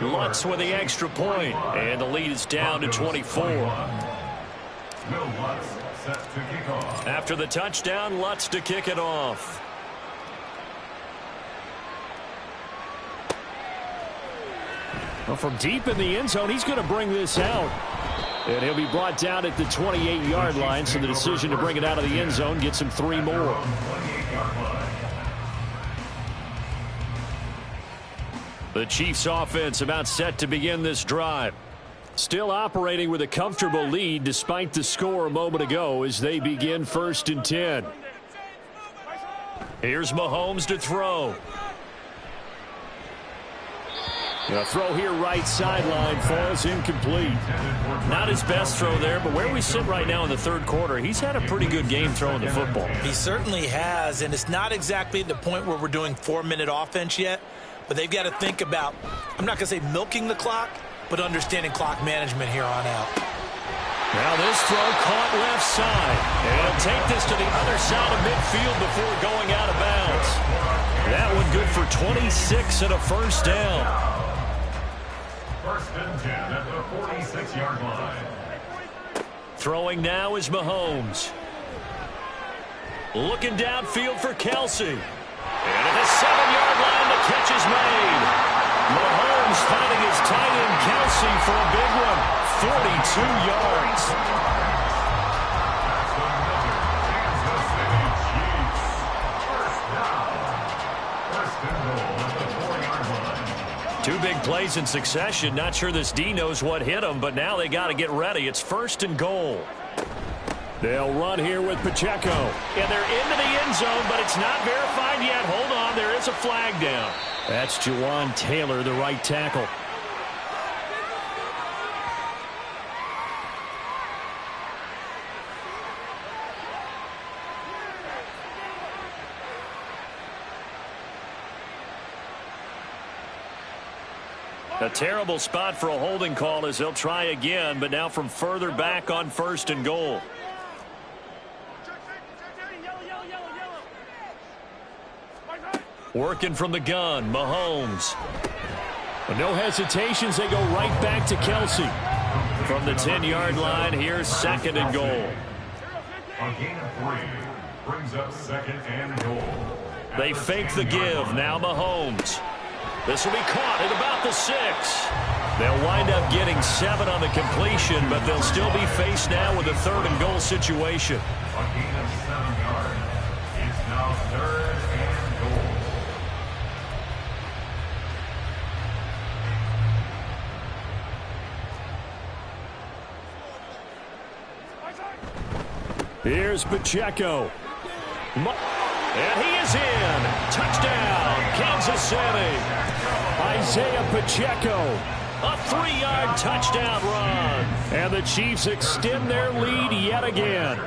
Lutz with the extra point, and the lead is down to 24. Will Lutz set to kick off. After the touchdown, Lutz to kick it off. Well, from deep in the end zone, he's going to bring this out. And he'll be brought down at the 28-yard line, so the decision to bring it out of the end zone gets him 3 more. The Chiefs offense about set to begin this drive. Still operating with a comfortable lead despite the score a moment ago as they begin 1st and 10. Here's Mahomes to throw. A throw here right sideline falls incomplete. Not his best throw there, but where we sit right now in the 3rd quarter, he's had a pretty good game throwing the football. He certainly has, and it's not exactly the point where we're doing 4-minute offense yet, but they've got to think about, I'm not going to say milking the clock, but understanding clock management here on out. Now this throw caught left side. And he'll take this to the other side of midfield before going out of bounds. That one good for 26 and a first down. 1st and 10 at the 46-yard line. Throwing now is Mahomes. Looking downfield for Kelsey. And at the 7-yard line, the catch is made. Mahomes finding his tight end Kelsey for a big one. 42 yards. That's another Kansas City Chiefs. First down. 1st and goal at the 4-yard line. 2 big plays in succession. Not sure this D knows what hit him, but now they got to get ready. It's 1st and goal. They'll run here with Pacheco. And they're into the end zone, but it's not verified yet. Hold on, there is a flag down. That's Juwan Taylor, the right tackle. A terrible spot for a holding call as they'll try again, but now from further back on 1st and goal. Working from the gun, Mahomes. But no hesitations, they go right back to Kelsey. From the 10-yard line, here's 2nd and goal. A gain of 3 brings up 2nd and goal. They fake the give, now Mahomes. This will be caught at about the 6. They'll wind up getting 7 on the completion, but they'll still be faced now with a 3rd and goal situation. A gain of 7 yards. It's now 3rd and goal. Here's Pacheco. And he is in. Touchdown, Kansas City. Isaiah Pacheco. A 3-yard touchdown run. And the Chiefs extend their lead yet again.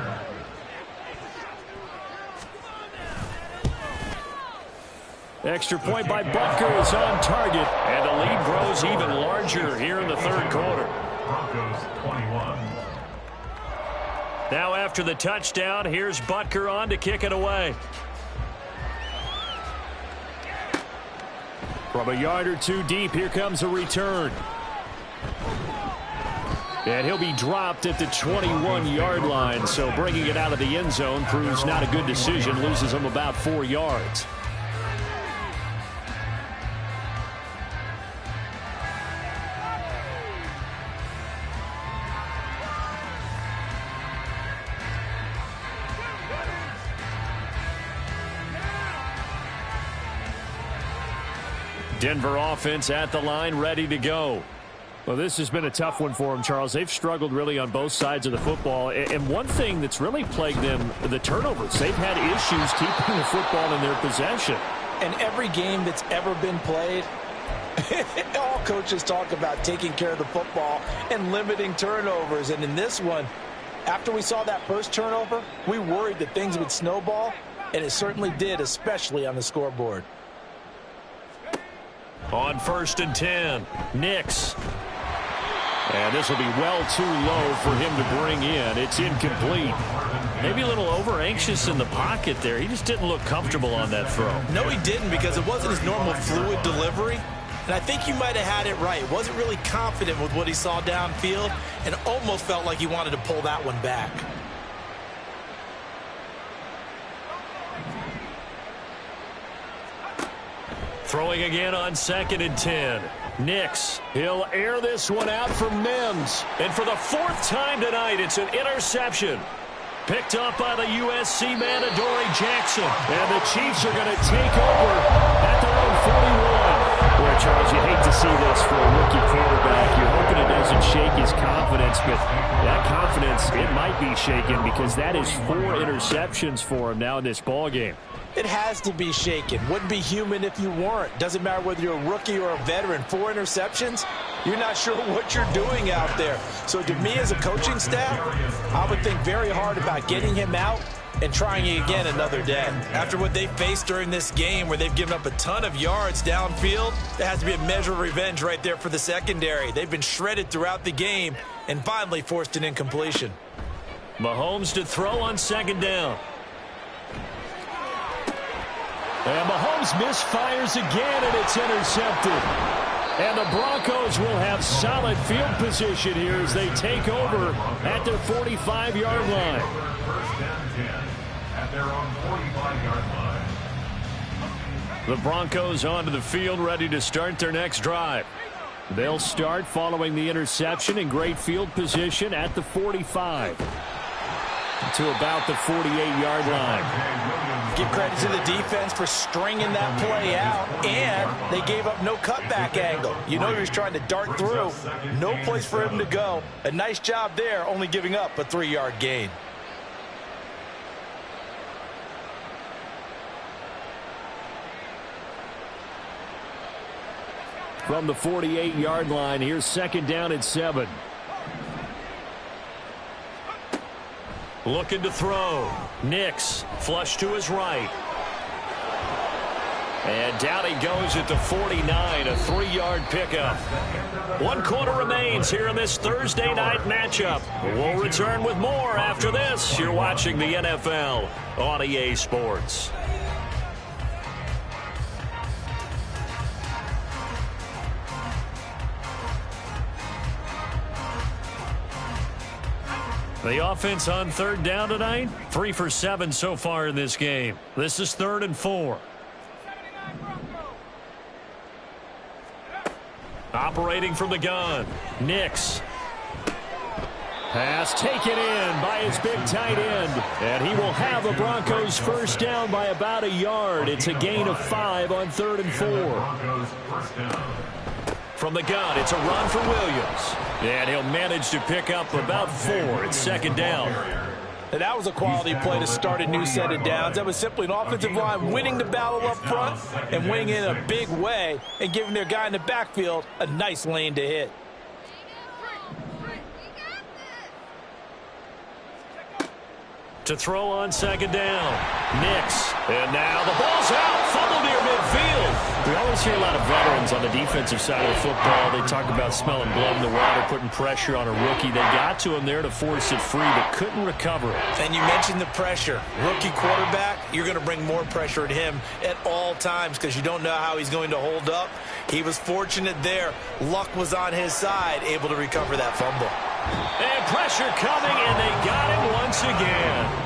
Extra point by Butker is on target. And the lead grows even larger here in the third quarter. Broncos 21. Now after the touchdown, here's Butker on to kick it away. From a yard or two deep, here comes a return. And he'll be dropped at the 21-yard line, so bringing it out of the end zone proves not a good decision, loses him about 4 yards. Denver offense at the line, ready to go. Well, this has been a tough one for them, Charles. They've struggled really on both sides of the football. And one thing that's really plagued them, the turnovers. They've had issues keeping the football in their possession. And every game that's ever been played, all coaches talk about taking care of the football and limiting turnovers. And in this one, after we saw that first turnover, we worried that things would snowball, and it certainly did, especially on the scoreboard. On 1st and 10, Nix. And this will be well too low for him to bring in. It's incomplete. Maybe a little over-anxious in the pocket there. He just didn't look comfortable on that throw. No, he didn't, because it wasn't his normal fluid delivery. And I think you might have had it right. Wasn't really confident with what he saw downfield and almost felt like he wanted to pull that one back. Throwing again on 2nd and 10. Nix. He'll air this one out for Mims. And for the 4th time tonight, it's an interception. Picked up by the USC man, Adoree Jackson. And the Chiefs are going to take over at their own 41. Boy, Charles, you hate to see this for a rookie quarterback. You're hoping it doesn't shake his confidence, but that confidence, it might be shaken because that is 4 interceptions for him now in this ballgame. It has to be shaken. Wouldn't be human if you weren't. Doesn't matter whether you're a rookie or a veteran. 4 interceptions, you're not sure what you're doing out there. So to me as a coaching staff, I would think very hard about getting him out and trying it again another day. After what they faced during this game where they've given up a ton of yards downfield, there has to be a measure of revenge right there for the secondary. They've been shredded throughout the game and finally forced an incompletion. Mahomes to throw on 2nd down. And Mahomes misfires again, and it's intercepted. And the Broncos will have solid field position here as they take over at their 45-yard line. 1st and 10 at their own 45-yard line. The Broncos onto the field, ready to start their next drive. They'll start following the interception in great field position at the 45 to about the 48-yard line. Give credit to the defense for stringing that play out, and they gave up no cutback angle. You know he was trying to dart through. No place for him to go. A nice job there, only giving up a 3-yard gain. From the 48-yard line, here's 2nd down and 7. Looking to throw. Nix, flush to his right. And down he goes at the 49, a 3-yard pickup. 1 quarter remains here in this Thursday night matchup. We'll return with more after this. You're watching the NFL on EA Sports. The offense on 3rd down tonight, 3 for 7 so far in this game. This is 3rd and 4. Operating from the gun, Nix. Pass taken in by his big tight end. And he will have the Broncos 1st down by about a yard. It's a gain of 5 on 3rd and 4. Broncos 1st down. From the gun, it's a run for Williams. And he'll manage to pick up about 4 at second down. And that was a quality play to start a new set of downs. That was simply an offensive line winning the battle up front and winning in a big way and giving their guy in the backfield a nice lane to hit. To throw on second down. Nix. And now the ball's out. Fumble near midfield. We always hear a lot of veterans on the defensive side of the football. They talk about smelling blood in the water, putting pressure on a rookie. They got to him there to force it free, but couldn't recover it. And you mentioned the pressure. Rookie quarterback, you're going to bring more pressure at him at all times because you don't know how he's going to hold up. He was fortunate there. Luck was on his side, able to recover that fumble. And pressure coming, and they got him once again.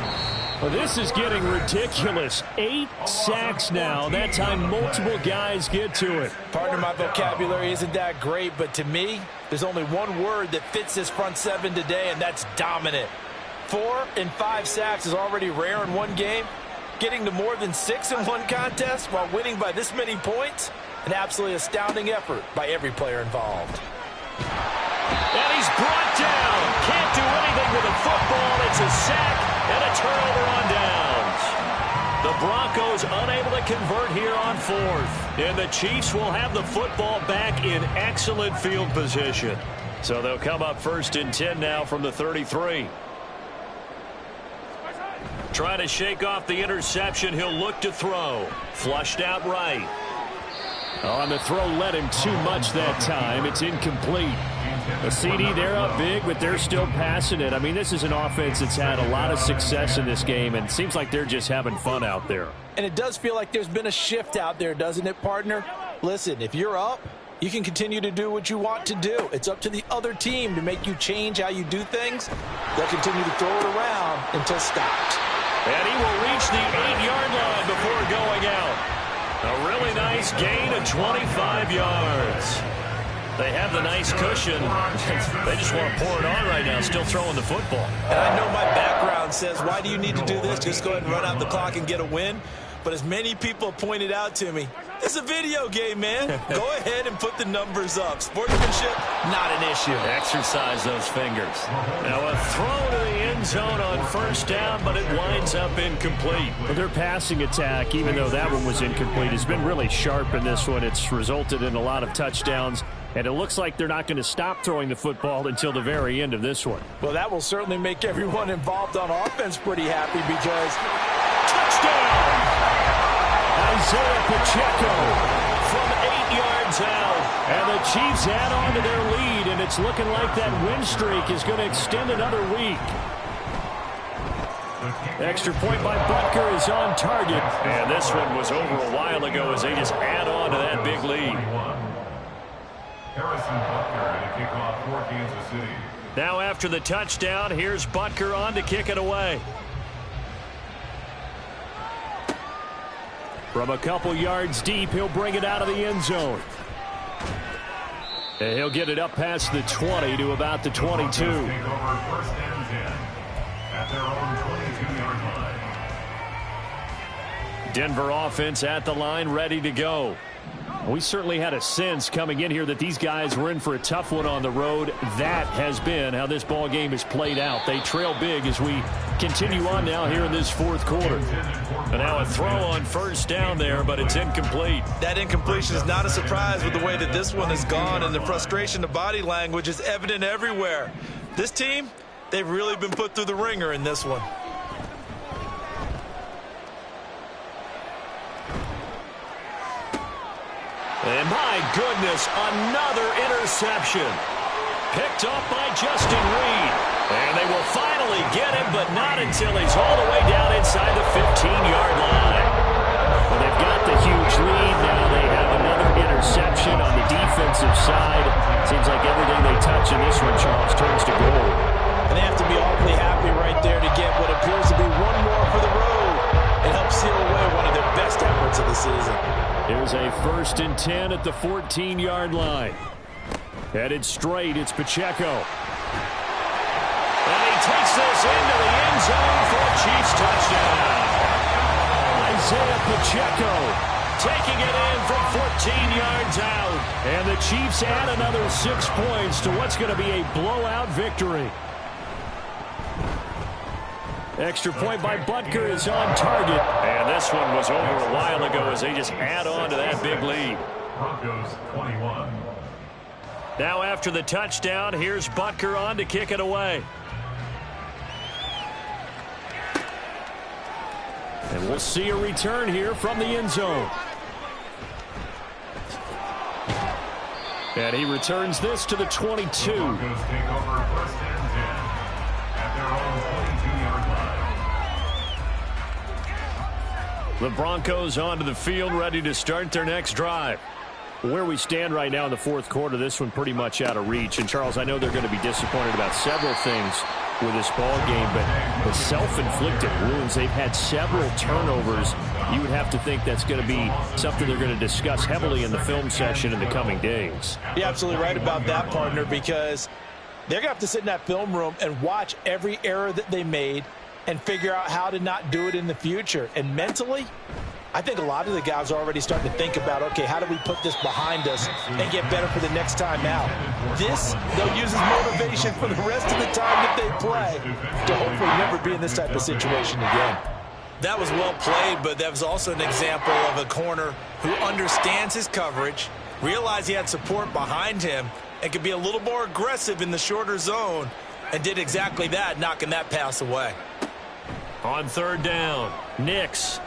Well, this is getting ridiculous. 8 sacks now. That time, multiple guys get to it. Partner, my vocabulary isn't that great, but to me, there's only one word that fits this front seven today, and that's dominant. 4 and 5 sacks is already rare in one game. Getting to more than 6 in one contest while winning by this many points, an absolutely astounding effort by every player involved. And he's brought down. Can't do anything with a football. It's a sack and a turnover on downs. The Broncos unable to convert here on 4th. And the Chiefs will have the football back in excellent field position. So they'll come up 1st and 10 now from the 33. Trying to shake off the interception. He'll look to throw. Flushed out right. On the throw, led him too much that time. It's incomplete. A CD, they're up big, but they're still passing it. I mean, this is an offense that's had a lot of success in this game, and it seems like they're just having fun out there. And it does feel like there's been a shift out there, doesn't it, partner? Listen, if you're up, you can continue to do what you want to do. It's up to the other team to make you change how you do things. They'll continue to throw it around until stopped. And he will reach the 8-yard line before going out. A really nice gain of 25 yards. They have the nice cushion. They just want to pour it on right now, still throwing the football. And I know my background says, why do you need to do this? Just go ahead and run out the clock and get a win. But as many people pointed out to me, it's a video game, man. Go ahead and put the numbers up. Sportsmanship, not an issue. Exercise those fingers. Now a throw to the end zone on 1st down, but it winds up incomplete. Well, their passing attack, even though that one was incomplete, has been really sharp in this one. It's resulted in a lot of touchdowns, and it looks like they're not going to stop throwing the football until the very end of this one. Well, that will certainly make everyone involved on offense pretty happy because touchdown! Isaiah Pacheco from 8 yards out. And the Chiefs add on to their lead, and it's looking like that win streak is going to extend another week. Extra point by Butker is on target. And this one was over a while ago as they just add on to that big lead. Harrison Butker to kick off for Kansas City. Now after the touchdown, here's Butker on to kick it away. From a couple yards deep, he'll bring it out of the end zone. And he'll get it up past the 20 to about the 22. Take over 1st and 10 at their own 22-yard line. Denver offense at the line, ready to go. We certainly had a sense coming in here that these guys were in for a tough one on the road. That has been how this ball game has played out. They trail big as we continue on now here in this 4th quarter. And now a throw on 1st down there, but it's incomplete. That incompletion is not a surprise with the way that this one has gone, and the frustration of body language is evident everywhere. This team, they've really been put through the ringer in this one. And my goodness, another interception. Picked up by Justin Reed. And they will finally get him, but not until he's all the way down inside the 15-yard line. Well, they've got the huge lead. Now they have another interception on the defensive side. Seems like everything they touch in this one, Charles, turns to gold. And they have to be awfully happy right there to get what appears to be one more for the road and help seal away one of their best efforts of the season. Here's a 1st and 10 at the 14-yard line. Headed straight, it's Pacheco. And he takes this into the end zone for a Chiefs touchdown. Isaiah Pacheco taking it in from 14 yards out. And the Chiefs add another 6 points to what's going to be a blowout victory. Extra point by Butker is on target. And this one was over a while ago as they just add on to that big lead. Broncos 21. Now after the touchdown, here's Butker on to kick it away. And we'll see a return here from the end zone. And he returns this to the 22. Broncos take over 1st and 10 at their own 22-yard line. The Broncos onto the field, ready to start their next drive. Where we stand right now in the fourth quarter, this one pretty much out of reach. And, Charles, I know they're going to be disappointed about several things with this ball game, but the self-inflicted wounds, they've had several turnovers. You would have to think that's going to be something they're going to discuss heavily in the film session in the coming days. You're absolutely right about that, partner, because they're going to have to sit in that film room and watch every error that they made and figure out how to not do it in the future. And mentally, I think a lot of the guys are already starting to think about, okay, how do we put this behind us and get better for the next time out? This, they'll use as motivation for the rest of the time that they play to hopefully never be in this type of situation again. That was well played, but that was also an example of a corner who understands his coverage, realized he had support behind him, and could be a little more aggressive in the shorter zone, and did exactly that, knocking that pass away. On 3rd down, Nix.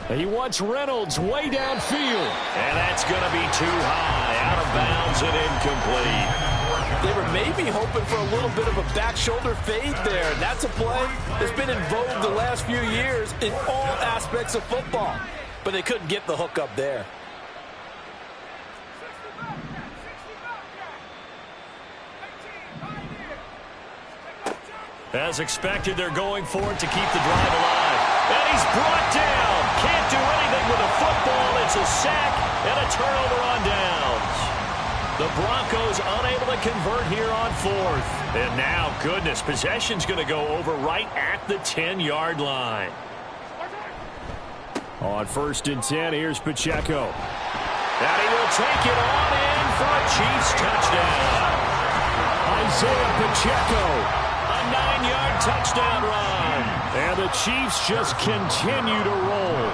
He wants Reynolds way downfield. And that's going to be too high, out of bounds and incomplete. They were maybe hoping for a little bit of a back shoulder fade there. And that's a play that's been in vogue the last few years in all aspects of football. But they couldn't get the hook up there. As expected, they're going for it to keep the drive alive. And he's brought down. Can't do anything with a football. It's a sack and a turnover on downs. The Broncos unable to convert here on 4th. And now, goodness, possession's going to go over right at the 10-yard line. On 1st and 10, here's Pacheco. And he will take it on in for a Chiefs touchdown. Isaiah Pacheco. 9-yard touchdown run. And the Chiefs just continue to roll.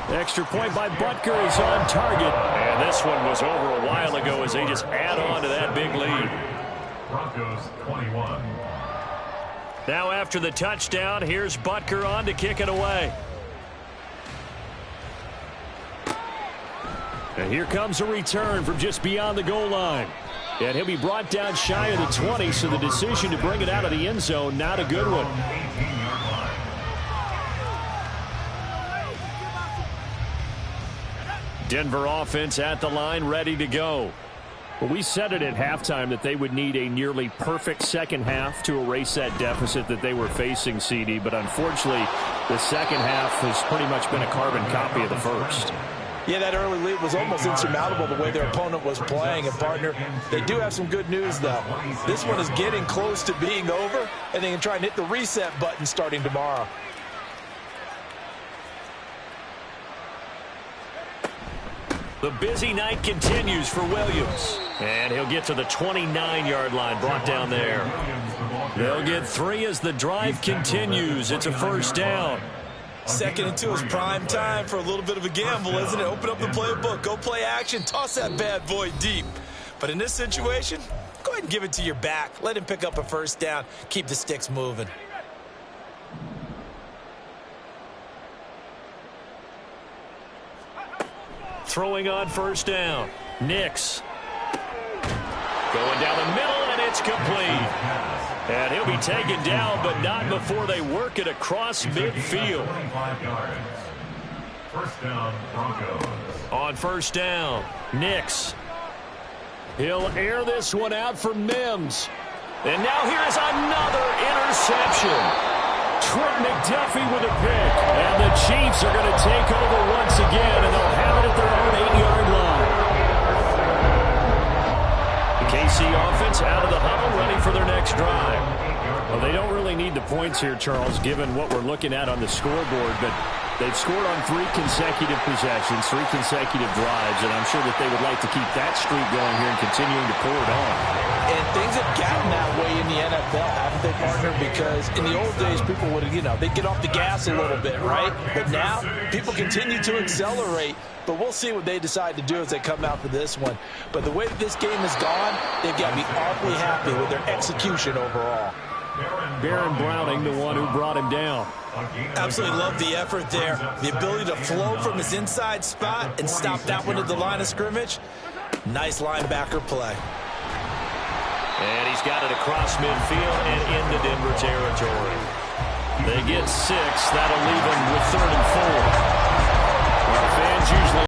Extra point by Butker is on target. And this one was over a while ago as they just add on to that big lead. Broncos 21. Now after the touchdown, here's Butker on to kick it away. And here comes a return from just beyond the goal line. And he'll be brought down shy of the 20, so the decision to bring it out of the end zone, not a good one. Denver offense at the line, ready to go. Well, we said it at halftime that they would need a nearly perfect second half to erase that deficit that they were facing, CD. But unfortunately, the second half has pretty much been a carbon copy of the first. Yeah, that early lead was almost insurmountable the way their opponent was playing. And, partner, they do have some good news, though. This one is getting close to being over, and they can try and hit the reset button starting tomorrow. The busy night continues for Williams. And he'll get to the 29-yard line, brought down there. They'll get 3 as the drive continues. It's a 1st down. 2nd and 2 is prime time for a little bit of a gamble, isn't it? Open up the playbook, go play action, toss that bad boy deep. But in this situation, go ahead and give it to your back. Let him pick up a 1st down. Keep the sticks moving. Throwing on 1st down. Nix. Going down the middle, and it's complete. And he'll be taken down, but not before they work it across midfield. 25 yards. 1st down, Broncos. On 1st down, Nix. He'll air this one out for Mims. And now here's another interception. Trent McDuffie with a pick. And the Chiefs are going to take over once again, and they'll have it at their own 8-yard line. The KC offense out of the huddle, ready for their next drive. Well, they don't really need the points here, Charles, given what we're looking at on the scoreboard, but They've scored on 3 consecutive possessions, 3 consecutive drives, and I'm sure that they would like to keep that streak going here and continuing to pour it on. And things have gotten that way in the NFL, haven't they, partner? Because in the old days, people would, they'd get off the gas a little bit, right? But now, people continue to accelerate. But we'll see what they decide to do as they come out for this one. But the way that this game has gone, they've got to be awfully happy with their execution overall. Baron Browning, the one who brought him down. Absolutely love the effort there. The ability to flow from his inside spot and stop that one at the line of scrimmage. Nice linebacker play. And he's got it across midfield and into Denver territory. They get 6. That'll leave them with 3rd and 4. Well, fans usually